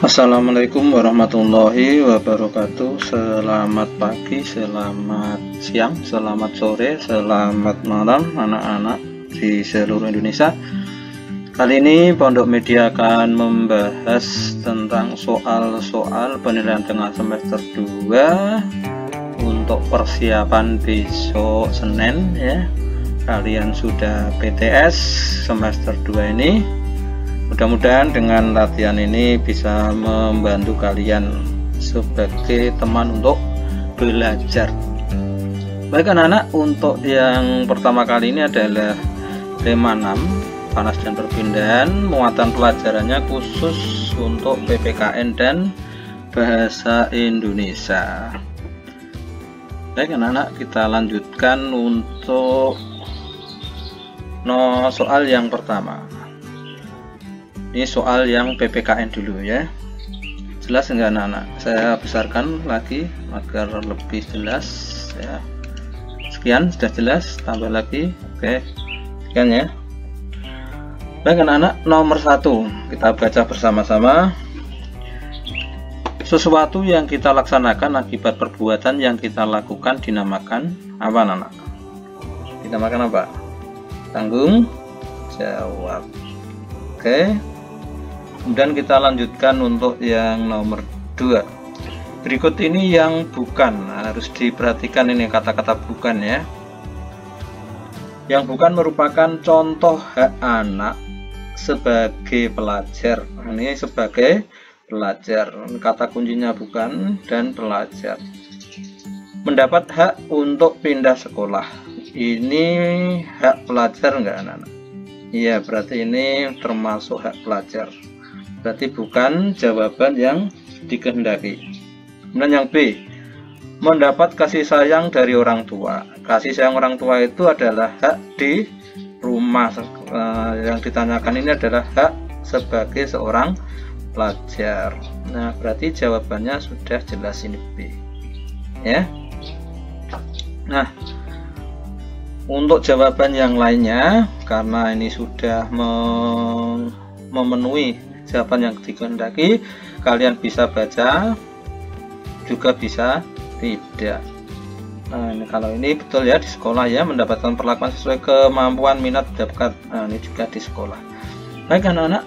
Assalamualaikum warahmatullahi wabarakatuh. Selamat pagi, selamat siang, selamat sore, selamat malam anak-anak di seluruh Indonesia. Kali ini Pondok Media akan membahas tentang soal-soal penilaian tengah semester 2 untuk persiapan besok Senin ya. Kalian sudah PTS semester 2 ini. Mudah-mudahan dengan latihan ini bisa membantu kalian sebagai teman untuk belajar. Baik anak-anak, untuk yang pertama kali ini adalah tema 6, panas dan perpindahan. Muatan pelajarannya khusus untuk PPKN dan bahasa Indonesia. Baik anak-anak, kita lanjutkan untuk soal yang pertama. Ini soal yang PPKN dulu ya. Jelas enggak anak-anak? Saya besarkan lagi agar lebih jelas ya. Sekian, sudah jelas, tambah lagi. Oke, sekian ya. Baik anak-anak, nomor 1 kita baca bersama-sama. Sesuatu yang kita laksanakan akibat perbuatan yang kita lakukan dinamakan apa anak-anak? Dinamakan apa? Tanggung jawab. Oke. Kemudian kita lanjutkan untuk yang nomor 2. Berikut ini yang bukan, harus diperhatikan ini kata-kata bukan ya. Yang bukan merupakan contoh hak anak sebagai pelajar. Ini sebagai pelajar, kata kuncinya bukan dan pelajar. Mendapat hak untuk pindah sekolah. Ini hak pelajar enggak anak-anak? Iya, berarti ini termasuk hak pelajar. Berarti bukan jawaban yang dikehendaki. Kemudian yang B, mendapat kasih sayang dari orang tua. Kasih sayang orang tua itu adalah hak di rumah. Yang ditanyakan ini adalah hak sebagai seorang pelajar. Nah, berarti jawabannya sudah jelas, ini B ya. Nah, untuk jawaban yang lainnya, karena ini sudah memenuhi jawaban yang dikehendaki, kalian bisa baca, juga bisa tidak. Nah, ini kalau ini betul ya, di sekolah ya, mendapatkan perlakuan sesuai kemampuan, minat, bakat. Nah, ini juga di sekolah. Baik anak-anak,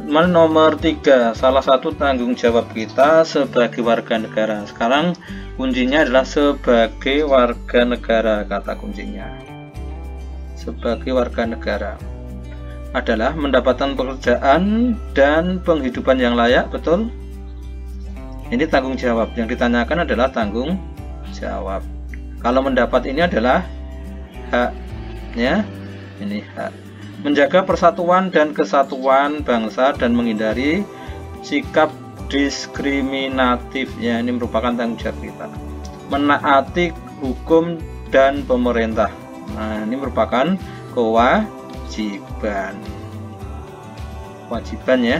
nomor 3, salah satu tanggung jawab kita sebagai warga negara. Sekarang kuncinya adalah sebagai warga negara, kata kuncinya. Sebagai warga negara adalah mendapatkan pekerjaan dan penghidupan yang layak, betul? Ini tanggung jawab, yang ditanyakan adalah tanggung jawab. Kalau mendapat ini adalah hak ya, ini hak. Menjaga persatuan dan kesatuan bangsa dan menghindari sikap diskriminatif ya, ini merupakan tanggung jawab kita. Menaati hukum dan pemerintah. Nah, ini merupakan kewajiban ya.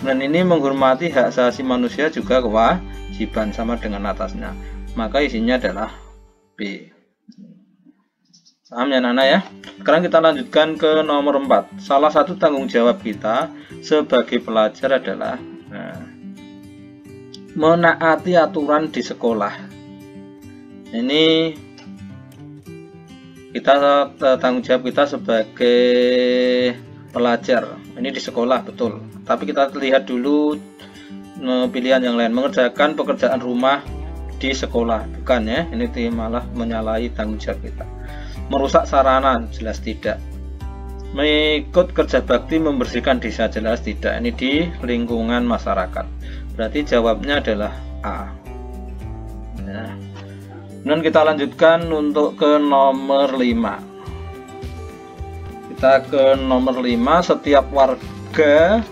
Dan ini menghormati hak asasi manusia juga kewajiban, sama dengan atasnya. Maka isinya adalah B. Paham ya Nana ya? Sekarang kita lanjutkan ke nomor 4. Salah satu tanggung jawab kita sebagai pelajar adalah menaati aturan di sekolah. Ini kita tanggung jawab kita sebagai pelajar. Ini di sekolah, betul. Tapi kita lihat dulu pilihan yang lain. Mengerjakan pekerjaan rumah di sekolah, bukan ya. Ini malah menyalahi tanggung jawab kita. Merusak sarana, jelas tidak. Mengikut kerja bakti membersihkan desa, jelas tidak. Ini di lingkungan masyarakat. Berarti jawabnya adalah A. Nah, dan kita lanjutkan untuk ke nomor 5. Kita ke nomor 5. Setiap warga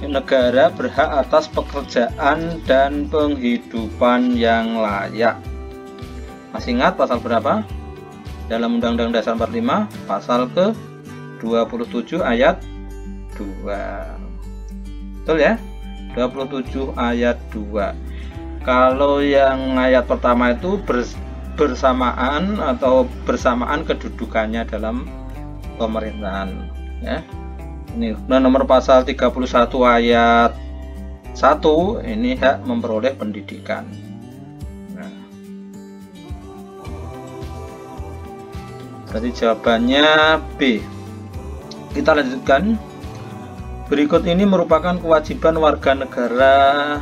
negara berhak atas pekerjaan dan penghidupan yang layak. Masih ingat pasal berapa? Dalam Undang-Undang Dasar 45, pasal ke 27 ayat 2. Betul ya? 27 ayat 2. Kalau yang ayat pertama itu bersamaan atau bersamaan kedudukannya dalam pemerintahan ya. Ini nomor pasal 31 ayat Satu, ini hak memperoleh pendidikan. Nah, berarti jawabannya B. Kita lanjutkan. Berikut ini merupakan kewajiban warga negara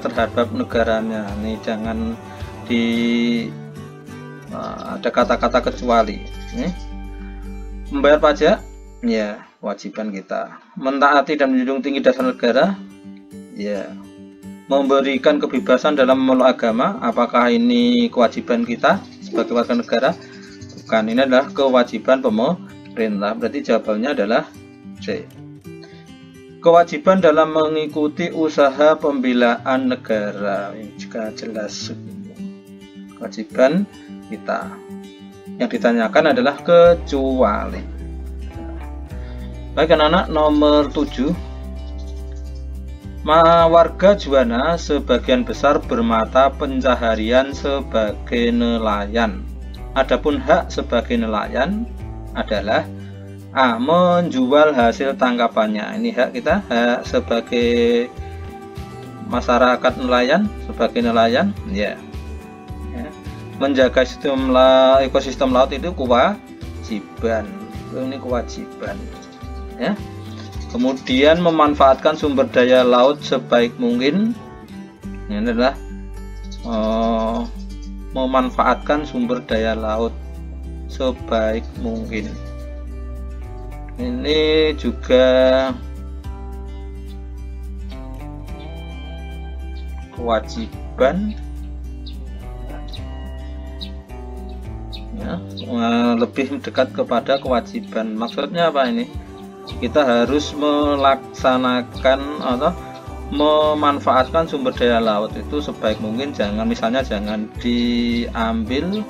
terhadap negaranya. Ini jangan ada kata-kata kecuali. Membayar pajak, ya kewajiban kita. Mentaati dan menjunjung tinggi dasar negara, ya. Memberikan kebebasan dalam memeluk agama, apakah ini kewajiban kita sebagai warga negara? Bukan, ini adalah kewajiban pemerintah. Berarti jawabannya adalah C. Kewajiban dalam mengikuti usaha pembelaan negara, ini juga jelas. Kewajiban kita. Yang ditanyakan adalah kecuali. Baik anak-anak, nomor 7. Warga Juwana sebagian besar bermata pencaharian sebagai nelayan. Adapun hak sebagai nelayan adalah A. Menjual hasil tangkapannya. Ini hak kita, hak sebagai masyarakat nelayan, sebagai nelayan, ya. Menjaga ekosistem laut itu kewajiban. Ini kewajiban, ya. Kemudian memanfaatkan sumber daya laut sebaik mungkin. Ini adalah memanfaatkan sumber daya laut sebaik mungkin. Ini juga kewajiban, ya, lebih dekat kepada kewajiban. Maksudnya apa ini? Kita harus melaksanakan atau memanfaatkan sumber daya laut itu sebaik mungkin. Misalnya jangan diambil,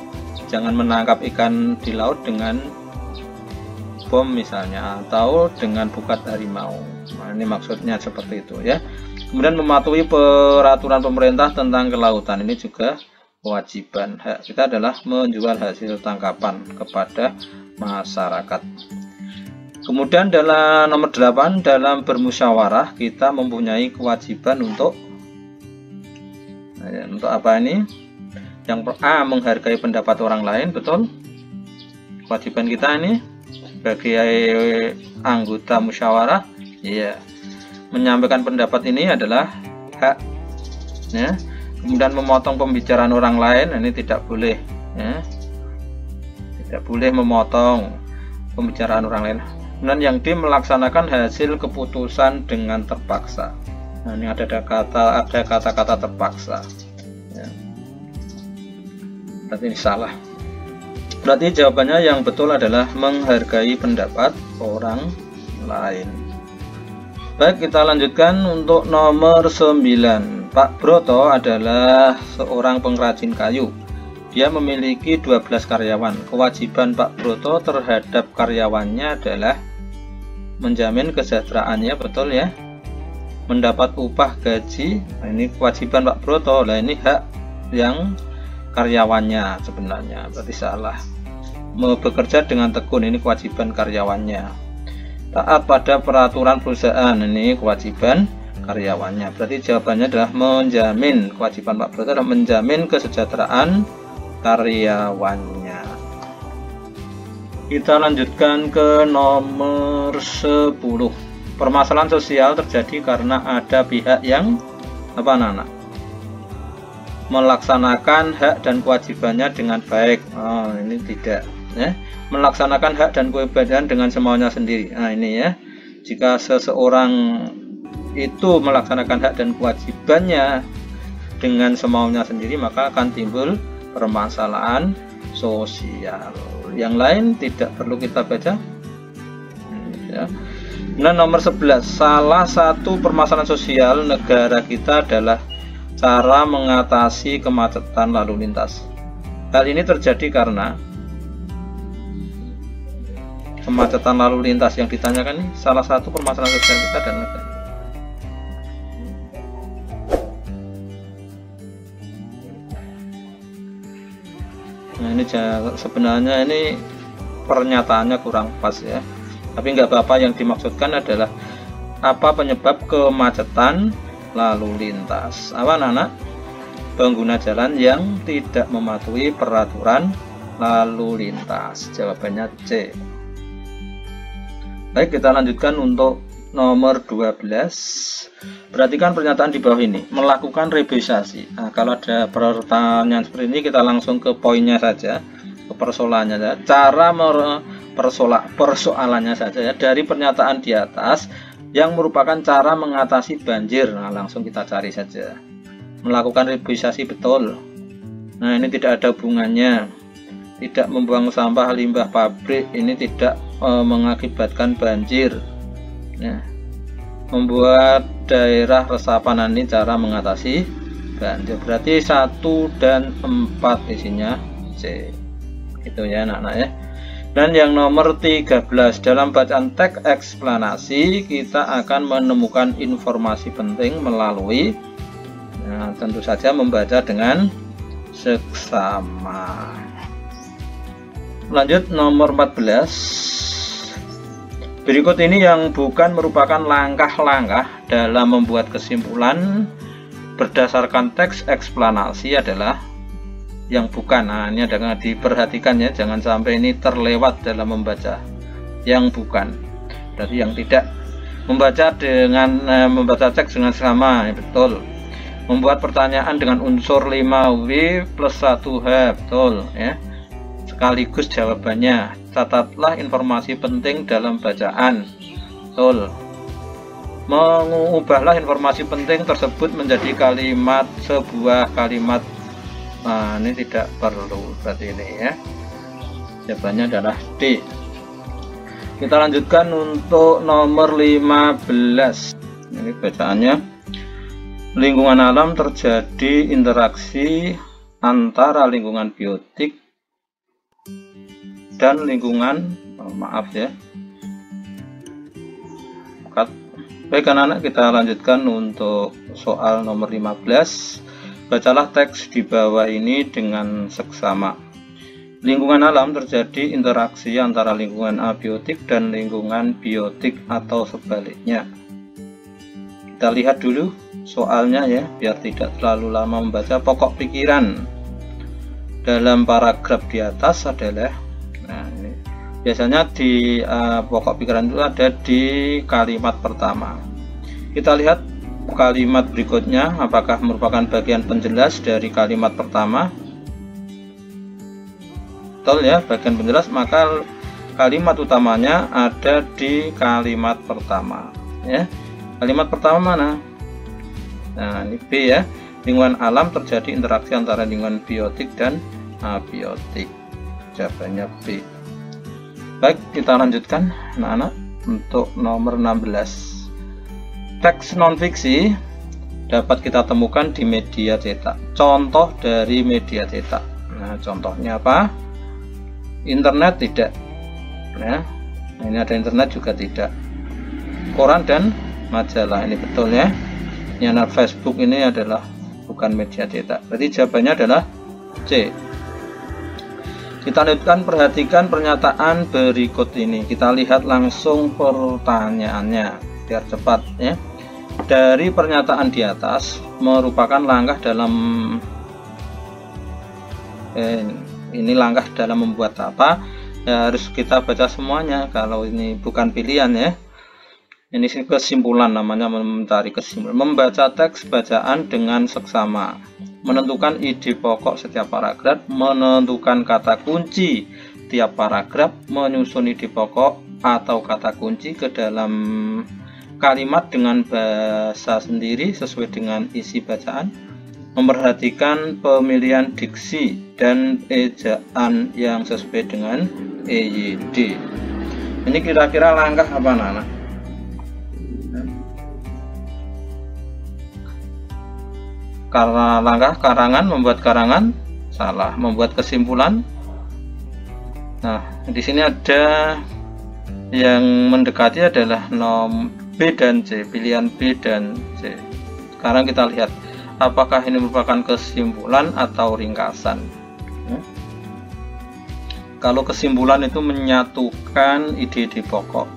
jangan menangkap ikan di laut dengan bom misalnya, atau dengan pukat harimau. Nah, ini maksudnya seperti itu, ya. Kemudian mematuhi peraturan pemerintah tentang kelautan, ini juga kewajiban. Hak kita adalah menjual hasil tangkapan kepada masyarakat. Kemudian dalam nomor 8, dalam bermusyawarah kita mempunyai kewajiban untuk apa ini? Yang A, menghargai pendapat orang lain, betul. Kewajiban kita ini sebagai anggota musyawarah, ya. Menyampaikan pendapat ini adalah hak, ya. Kemudian memotong pembicaraan orang lain, ini tidak boleh, ya. Tidak boleh memotong pembicaraan orang lain. Kemudian yang D, melaksanakan hasil keputusan dengan terpaksa. Nah, ini ada kata-kata terpaksa, ya. Berarti ini salah. Berarti jawabannya yang betul adalah menghargai pendapat orang lain. Baik, kita lanjutkan untuk nomor 9. Pak Broto adalah seorang pengrajin kayu. Dia memiliki 12 karyawan. Kewajiban Pak Broto terhadap karyawannya adalah menjamin kesejahteraannya, betul ya. Mendapat upah gaji. Nah, ini kewajiban Pak Broto. Nah, ini hak yang karyawannya sebenarnya. Berarti salah. Bekerja dengan tekun, ini kewajiban karyawannya. Taat pada peraturan perusahaan, ini kewajiban karyawannya. Berarti jawabannya adalah menjamin. Kewajiban Pak Broto adalah menjamin kesejahteraan karyawannya. Kita lanjutkan ke nomor 10. Permasalahan sosial terjadi karena ada pihak yang apa anak-anak? Melaksanakan hak dan kewajibannya dengan baik. Oh, ini tidak, ya. Melaksanakan hak dan kewajiban dengan semaunya sendiri. Nah, ini ya. Jika seseorang itu melaksanakan hak dan kewajibannya dengan semaunya sendiri, maka akan timbul permasalahan sosial. Yang lain tidak perlu kita baca, ya. Nah, nomor 11, salah satu permasalahan sosial negara kita adalah cara mengatasi kemacetan lalu lintas. Hal ini terjadi karena kemacetan lalu lintas yang ditanyakan ini salah satu permasalahan sosial kita dan negara. Nah, ini sebenarnya ini pernyataannya kurang pas ya, tapi nggak apa-apa. Yang dimaksudkan adalah Apa penyebab kemacetan lalu lintas? Apa anak-anak? Pengguna jalan yang tidak mematuhi peraturan lalu lintas. Jawabannya C. Baik, kita lanjutkan untuk nomor 12. Perhatikan pernyataan di bawah ini, melakukan reboisasi. Nah, kalau ada pertanyaan seperti ini, kita langsung ke poinnya saja, ke persoalannya saja. Cara persoalannya saja ya, dari pernyataan di atas yang merupakan cara mengatasi banjir. Nah, langsung kita cari saja. Melakukan reboisasi betul. Nah, ini tidak ada hubungannya. Tidak membuang sampah limbah pabrik, ini tidak mengakibatkan banjir. Nah, membuat daerah resapan ini cara mengatasi banjir. Berarti 1 dan 4 isinya C. Gitu ya anak-anak ya. Dan yang nomor 13, dalam bacaan teks eksplanasi kita akan menemukan informasi penting melalui, nah, tentu saja membaca dengan seksama. Lanjut nomor 14. Berikut ini yang bukan merupakan langkah-langkah dalam membuat kesimpulan berdasarkan teks eksplanasi adalah yang bukan. Nah, ini ada diperhatikan ya, jangan sampai ini terlewat dalam membaca. Yang bukan, berarti yang tidak. Membaca dengan membaca teks dengan sama, ya, betul. Membuat pertanyaan dengan unsur 5W plus 1H, betul ya. Sekaligus jawabannya. Catatlah informasi penting dalam bacaan, betul. Mengubahlah informasi penting tersebut menjadi kalimat, sebuah kalimat. Nah, ini tidak perlu berarti ini ya. Jawabannya adalah D. Kita lanjutkan untuk nomor 15. Ini bacaannya. Lingkungan alam terjadi interaksi antara lingkungan biotik dan lingkungan, maaf ya. Baik anak-anak, kita lanjutkan untuk soal nomor 15. Bacalah teks di bawah ini dengan seksama. Lingkungan alam terjadi interaksi antara lingkungan abiotik dan lingkungan biotik atau sebaliknya. Kita lihat dulu soalnya ya, biar tidak terlalu lama membaca. Pokok pikiran dalam paragraf di atas adalah, nah ini biasanya di pokok pikiran itu ada di kalimat pertama. Kita lihat kalimat berikutnya, apakah merupakan bagian penjelas dari kalimat pertama? Betul ya, bagian penjelas, maka kalimat utamanya ada di kalimat pertama ya. Kalimat pertama mana? Nah, ini B ya. Lingkungan alam terjadi interaksi antara lingkungan biotik dan abiotik. Jawabannya B. Baik, kita lanjutkan anak-anak untuk nomor 16. Teks non-fiksi dapat kita temukan di media cetak. Contoh dari media cetak. Nah, contohnya apa? Internet tidak. Nah, ini ada internet juga tidak. Koran dan majalah, ini betul ya. Ini Facebook ini adalah bukan media cetak. Berarti jawabannya adalah C. Kita lanjutkan, perhatikan pernyataan berikut ini. Kita lihat langsung pertanyaannya biar cepat ya. Dari pernyataan di atas merupakan langkah dalam ini langkah dalam membuat apa? Ya, harus kita baca semuanya. Kalau ini bukan pilihan ya. Ini kesimpulan, namanya mencari kesimpulan. Membaca teks bacaan dengan seksama. Menentukan ide pokok setiap paragraf. Menentukan kata kunci tiap paragraf. Menyusun ide pokok atau kata kunci ke dalam kalimat dengan bahasa sendiri sesuai dengan isi bacaan. Memperhatikan pemilihan diksi dan ejaan yang sesuai dengan EYD. Ini kira-kira langkah apa anak-anak? Karena langkah karangan, membuat karangan salah, membuat kesimpulan. Nah, di sini ada yang mendekati adalah nom B dan C, pilihan B dan C. Sekarang kita lihat apakah ini merupakan kesimpulan atau ringkasan. Kalau kesimpulan itu menyatukan ide-ide pokok.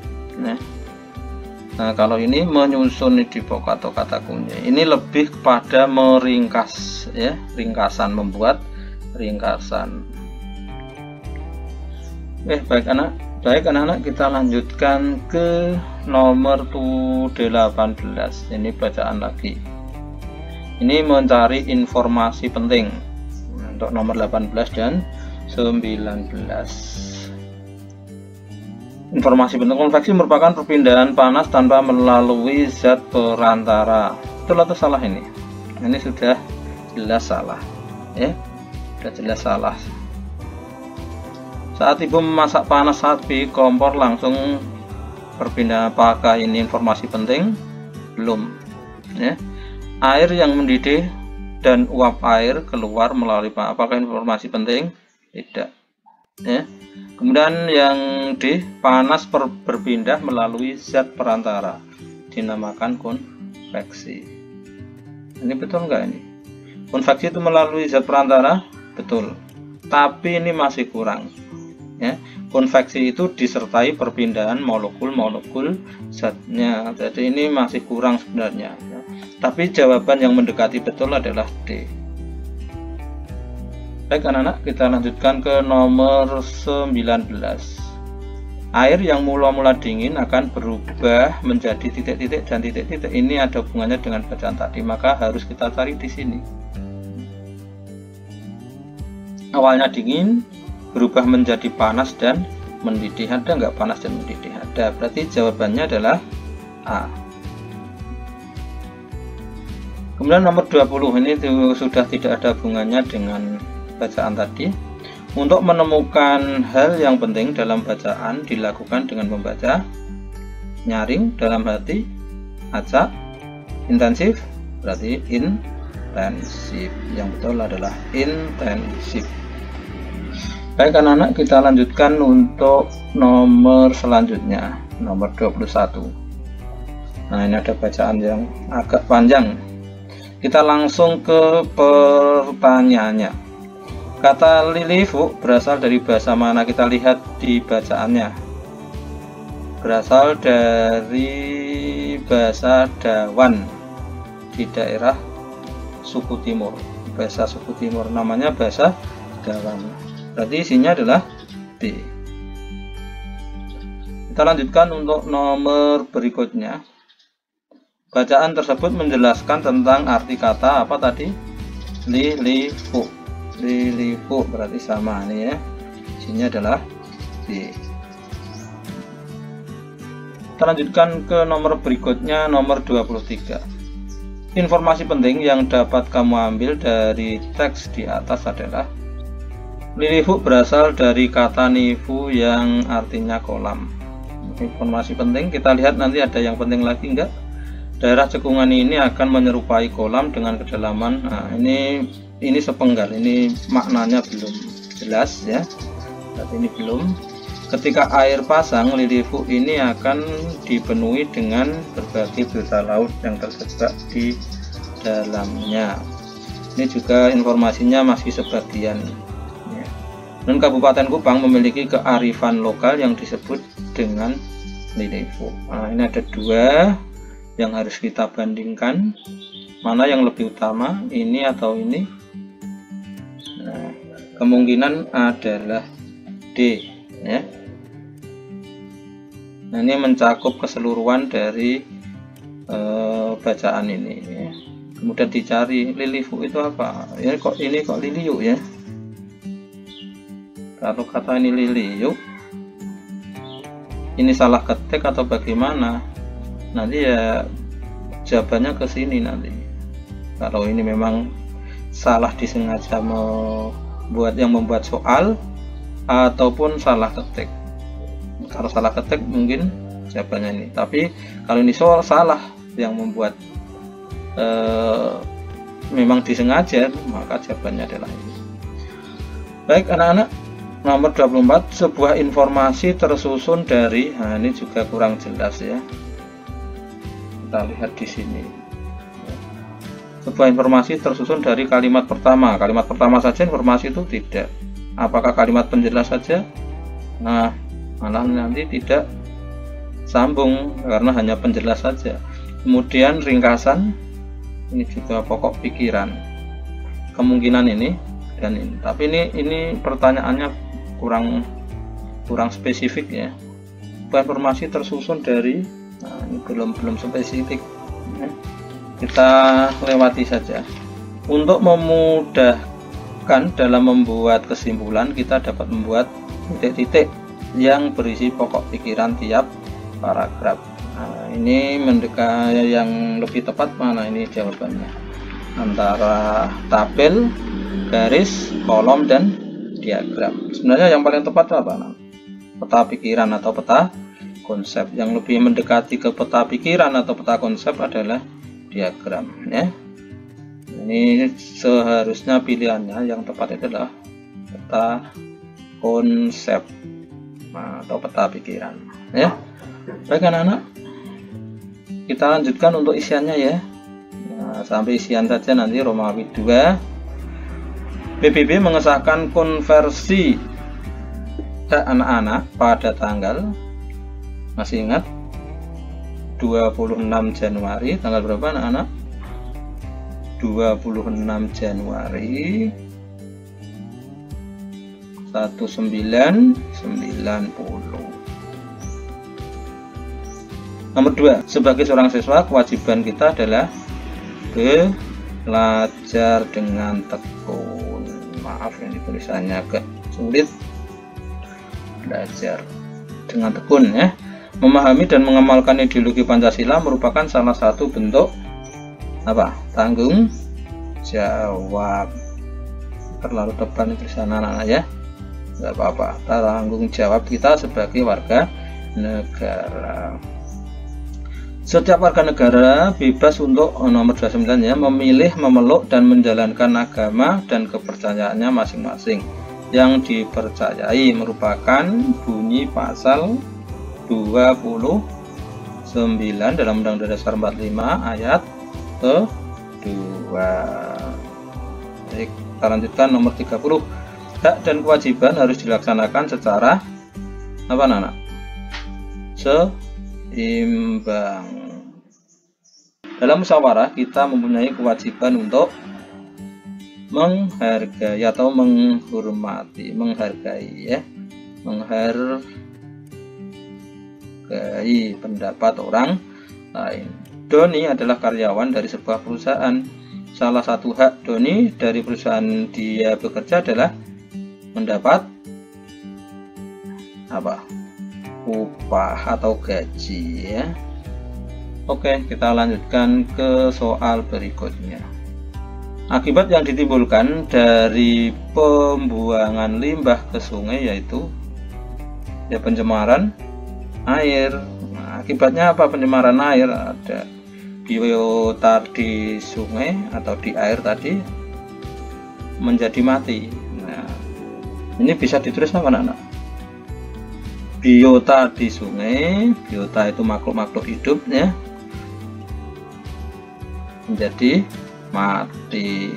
Nah, kalau ini menyusun di pokok atau kata kunci, ini lebih kepada meringkas ya, ringkasan, membuat ringkasan. Baik anak-anak, kita lanjutkan ke nomor 18. Ini bacaan lagi. Ini mencari informasi penting untuk nomor 18 dan 19. Informasi penting: konveksi merupakan perpindahan panas tanpa melalui zat perantara. Betul atau salah ini? Ini sudah jelas salah ya, sudah jelas salah. Saat ibu memasak panas sapi kompor langsung perpindahan, apakah ini informasi penting? Belum ya. Air yang mendidih dan uap air keluar melalui panas, apakah informasi penting? Tidak ya. Kemudian yang D, panas berpindah melalui zat perantara, dinamakan konveksi. Ini betul nggak ini? Konveksi itu melalui zat perantara? Betul. Tapi ini masih kurang ya. Konveksi itu disertai perpindahan molekul-molekul zatnya. Jadi ini masih kurang sebenarnya ya. Tapi jawaban yang mendekati betul adalah D. Baik anak-anak, kita lanjutkan ke nomor 19. Air yang mula-mula dingin akan berubah menjadi titik-titik dan titik-titik. Ini ada hubungannya dengan bacaan tadi, maka harus kita cari di sini. Awalnya dingin, berubah menjadi panas dan mendidih. Ada nggak panas dan mendidih? Ada. Berarti jawabannya adalah A. Kemudian nomor 20, ini sudah tidak ada hubungannya dengan bacaan tadi. Untuk menemukan hal yang penting dalam bacaan dilakukan dengan membaca, nyaring, dalam hati, acak, intensif. Berarti intensif. Yang betul adalah intensif. Baik anak-anak, kita lanjutkan untuk nomor selanjutnya, nomor 21. Nah, ini ada bacaan yang agak panjang. Kita langsung ke pertanyaannya. Kata lilifu berasal dari bahasa mana? Kita lihat di bacaannya. Berasal dari bahasa Dawan di daerah suku timur. Bahasa suku timur namanya bahasa Dawan. Berarti isinya adalah B. Kita lanjutkan untuk nomor berikutnya. Bacaan tersebut menjelaskan tentang arti kata apa tadi? Lilifu. Lilifu berarti sama nih ya. Isinya adalah B. Kita lanjutkan ke nomor berikutnya, nomor 23. Informasi penting yang dapat kamu ambil dari teks di atas adalah lilifu berasal dari kata nifu yang artinya kolam. Informasi penting, kita lihat nanti ada yang penting lagi enggak? Daerah cekungan ini akan menyerupai kolam dengan kedalaman. Nah, ini sepenggal, ini maknanya belum jelas ya. Berarti ini belum. Ketika air pasang, lilifu ini akan dipenuhi dengan berbagai biota laut yang terjebak di dalamnya. Ini juga informasinya masih sebagian ya. Dan Kabupaten Kupang memiliki kearifan lokal yang disebut dengan lilifu. Nah, ini ada dua yang harus kita bandingkan, mana yang lebih utama, ini atau ini. Nah, kemungkinan adalah D ya. Nah, ini mencakup keseluruhan dari bacaan ini ya. Kemudian dicari lilifu itu apa ya, ini kok liliu ya. Kalau kata ini liliu, ini salah ketik atau bagaimana? Nanti ya jawabannya ke sini nanti. Kalau ini memang salah disengaja membuat soal ataupun salah ketik. Kalau salah ketik mungkin jawabannya ini. Tapi kalau ini soal salah yang membuat memang disengaja, maka jawabannya adalah ini. Baik anak-anak, nomor 24, sebuah informasi tersusun dari, nah ini juga kurang jelas ya. Kita lihat di sini. Sebuah informasi tersusun dari kalimat pertama. Kalimat pertama saja informasi itu tidak. Apakah kalimat penjelas saja? Nah, malah nanti tidak sambung karena hanya penjelas saja. Kemudian ringkasan, ini juga pokok pikiran, kemungkinan ini dan ini. Tapi ini pertanyaannya kurang spesifik ya. Informasi tersusun dari, nah ini belum spesifik ya. Kita lewati saja. Untuk memudahkan dalam membuat kesimpulan, kita dapat membuat titik-titik yang berisi pokok pikiran tiap paragraf. Nah, ini mendekati yang lebih tepat mana ini jawabannya, antara tabel, garis, kolom, dan diagram. Sebenarnya yang paling tepat apa? Peta pikiran atau peta konsep. Yang lebih mendekati ke peta pikiran atau peta konsep adalah diagram ya. Ini seharusnya pilihannya yang tepat itu adalah peta konsep atau peta pikiran ya. Baik anak-anak, kita lanjutkan untuk isiannya ya. Nah, sampai isian saja nanti Romawi 2. PBB mengesahkan konversi hak anak-anak pada tanggal, masih ingat, 26 Januari. Tanggal berapa anak-anak? 26 Januari 1990. Nomor 2, sebagai seorang siswa kewajiban kita adalah belajar dengan tekun. Maaf ini tulisannya agak sulit. Belajar dengan tekun ya. Memahami dan mengamalkan ideologi Pancasila merupakan salah satu bentuk apa? Tanggung jawab. Terlalu depan itu sana anak-anak ya. Enggak apa-apa. Tanggung jawab kita sebagai warga negara. Setiap warga negara bebas untuk nomor 29 ya, memilih, memeluk dan menjalankan agama dan kepercayaannya masing-masing. Yang dipercayai merupakan bunyi pasal 29 dalam Undang-Undang Dasar 45 ayat 2. Baik, kita lanjutkan nomor 30. Hak dan kewajiban harus dilaksanakan secara apa anak-anak? Seimbang. Dalam musyawarah kita mempunyai kewajiban untuk menghargai atau menghormati, menghargai ya, menghargai pendapat orang lain. Doni adalah karyawan dari sebuah perusahaan. Salah satu hak Doni dari perusahaan dia bekerja adalah mendapat apa? Upah atau gaji ya. Oke, kita lanjutkan ke soal berikutnya. Akibat yang ditimbulkan dari pembuangan limbah ke sungai yaitu ya pencemaran air. Nah, akibatnya apa pencemaran air? Ada biota di sungai atau di air tadi menjadi mati. Nah, ini bisa ditulis apa anak-anak? Biota di sungai, biota itu makhluk-makhluk hidup ya, menjadi mati.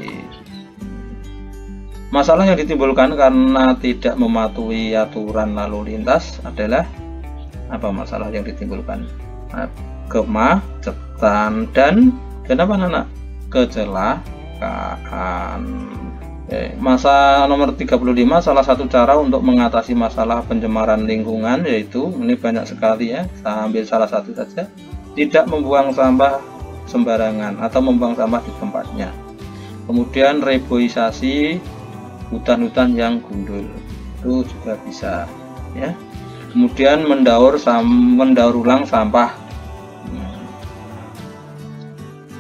Masalah yang ditimbulkan karena tidak mematuhi aturan lalu lintas adalah apa masalah yang ditimbulkan? Kemacetan dan apa anak? Kecelakaan. Masa nomor 35, salah satu cara untuk mengatasi masalah pencemaran lingkungan yaitu, ini banyak sekali ya, saya ambil salah satu saja, tidak membuang sampah sembarangan atau membuang sampah di tempatnya. Kemudian reboisasi hutan-hutan yang gundul itu juga bisa ya. Kemudian mendaur ulang sampah.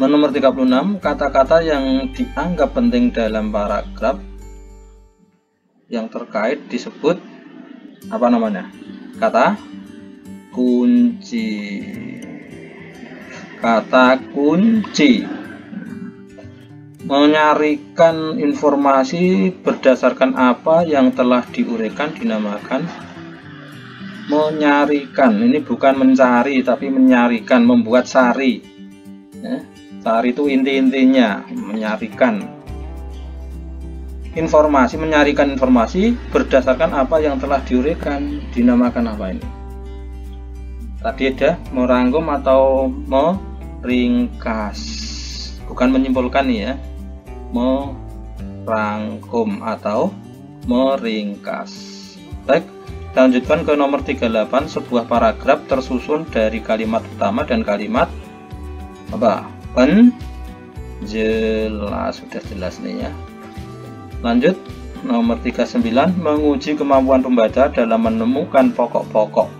Nomor 36, kata-kata yang dianggap penting dalam paragraf yang terkait disebut apa namanya? Kata kunci. Kata kunci. Menyarikan informasi berdasarkan apa yang telah diuraikan dinamakan menyarikan. Ini bukan mencari tapi menyarikan, membuat sari ya. Sari itu inti-intinya, menyarikan informasi, menyarikan informasi berdasarkan apa yang telah diuraikan dinamakan apa ini? Tadi ada merangkum atau meringkas, bukan menyimpulkan ya, merangkum atau meringkas. Baik, kita lanjutkan ke nomor 38. Sebuah paragraf tersusun dari kalimat utama dan kalimat apa? Penjelas. Sudah jelas nih ya. Lanjut, nomor 39. Menguji kemampuan pembaca dalam menemukan pokok-pokok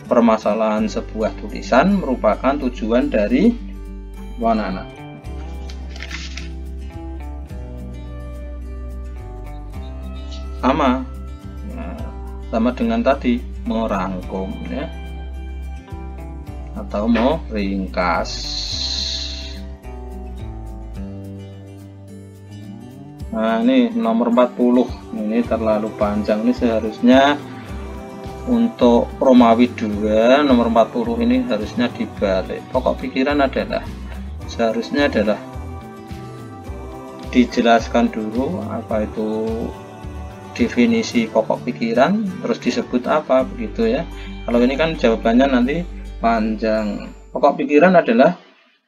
permasalahan sebuah tulisan merupakan tujuan dari anak-anak. Sama dengan tadi, merangkum ya, atau meringkas. Nah, ini nomor 40. Ini terlalu panjang, ini seharusnya untuk Romawi 2 nomor 40 ini harusnya dibalik. Pokok pikiran seharusnya adalah dijelaskan dulu apa itu definisi pokok pikiran, terus disebut apa, begitu ya. Kalau ini kan jawabannya nanti panjang. Pokok pikiran adalah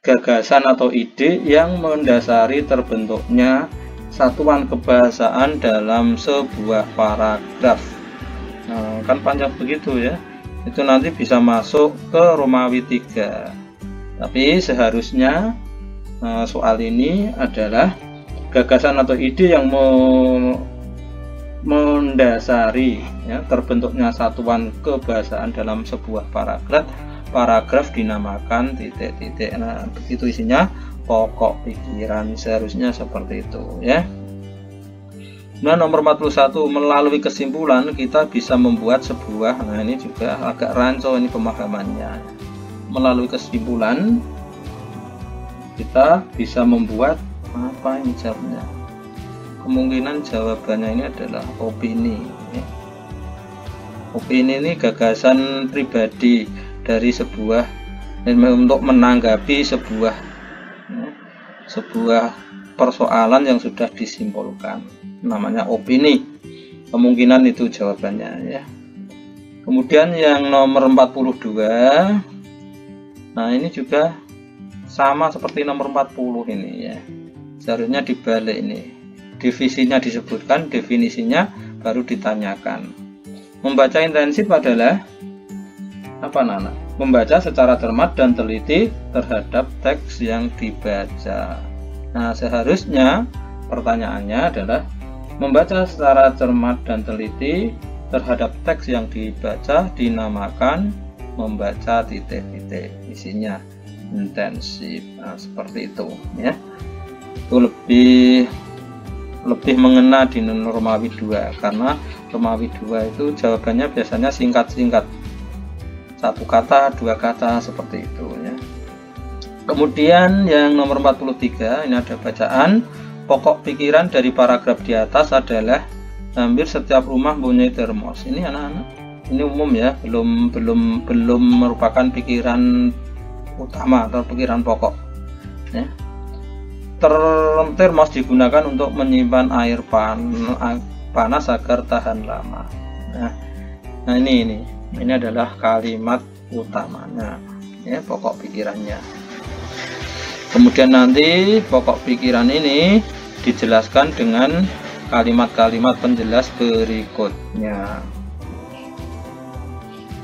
gagasan atau ide yang mendasari terbentuknya satuan kebahasaan dalam sebuah paragraf. Nah, kan panjang begitu ya. Itu nanti bisa masuk ke Romawi 3. Tapi seharusnya soal ini adalah gagasan atau ide yang mendasari ya, terbentuknya satuan kebahasaan dalam sebuah paragraf dinamakan titik-titik. Nah, begitu isinya pokok pikiran, seharusnya seperti itu ya. Nah, nomor 41, melalui kesimpulan kita bisa membuat sebuah, nah ini juga agak rancu ini pemahamannya. Melalui kesimpulan kita bisa membuat apa ini jawabnya? Kemungkinan jawabannya ini adalah opini ya. Opini ini gagasan pribadi dari sebuah, untuk menanggapi sebuah persoalan yang sudah disimpulkan, namanya opini. Kemungkinan itu jawabannya ya. Kemudian yang nomor 42, nah ini juga sama seperti nomor 40 ini ya, seharusnya dibalik ini. Divisinya disebutkan, definisinya baru ditanyakan. Membaca intensif adalah apa Nana? Membaca secara cermat dan teliti terhadap teks yang dibaca. Nah, seharusnya pertanyaannya adalah membaca secara cermat dan teliti terhadap teks yang dibaca dinamakan membaca titik-titik, isinya intensif. Nah, seperti itu ya. Itu lebih mengena di Romawi 2, karena Romawi 2 itu jawabannya biasanya singkat-singkat, satu kata, dua kata, seperti itu ya. Kemudian yang nomor 43, ini ada bacaan. Pokok pikiran dari paragraf di atas adalah hampir setiap rumah mempunyai termos. Ini anak-anak, ini umum ya, belum merupakan pikiran utama atau pikiran pokok ya. Termos digunakan untuk menyimpan air panas agar tahan lama. Nah ini adalah kalimat utamanya ya, pokok pikirannya. Kemudian nanti pokok pikiran ini dijelaskan dengan kalimat-kalimat penjelas berikutnya.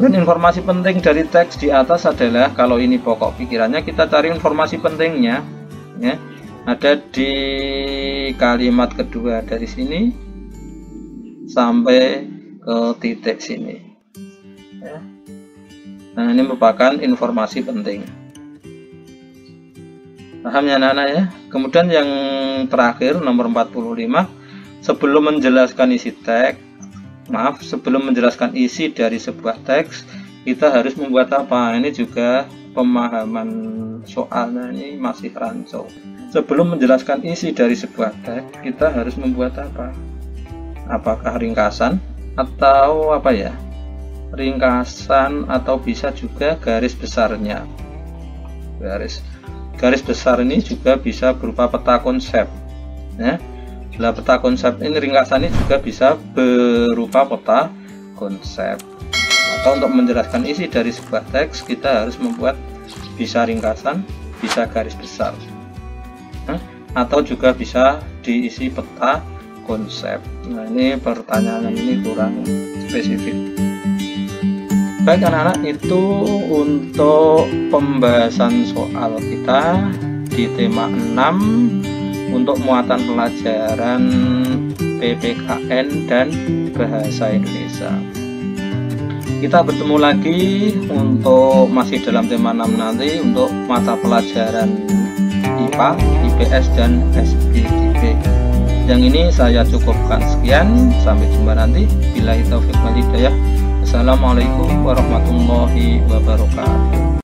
Dan informasi penting dari teks di atas adalah, kalau ini pokok pikirannya, kita cari informasi pentingnya ya. Ada di kalimat kedua dari sini sampai ke titik sini ya. Nah, ini merupakan informasi penting. Paham ya anak-anak ya? Kemudian yang terakhir nomor 45, sebelum menjelaskan isi dari sebuah teks, kita harus membuat apa? Ini juga pemahaman soalnya ini masih rancu. Sebelum menjelaskan isi dari sebuah teks, kita harus membuat apa? Apakah ringkasan atau apa ya? Ringkasan atau bisa juga garis besarnya. Garis besar ini juga bisa berupa peta konsep ya. Nah, peta konsep ini ringkasannya juga bisa berupa peta konsep. Maka untuk menjelaskan isi dari sebuah teks, kita harus membuat bisa ringkasan, bisa garis besar, atau juga bisa diisi peta konsep. Nah, ini pertanyaan ini kurang spesifik. Baik anak-anak, itu untuk pembahasan soal kita di tema 6 untuk muatan pelajaran PPKN dan Bahasa Indonesia. Kita bertemu lagi untuk masih dalam tema 6 nanti untuk mata pelajaran IPA, IPS, dan SPDB. Yang ini saya cukupkan sekian. Sampai jumpa nanti. Billahi taufiq wal hidayah. Assalamualaikum warahmatullahi wabarakatuh.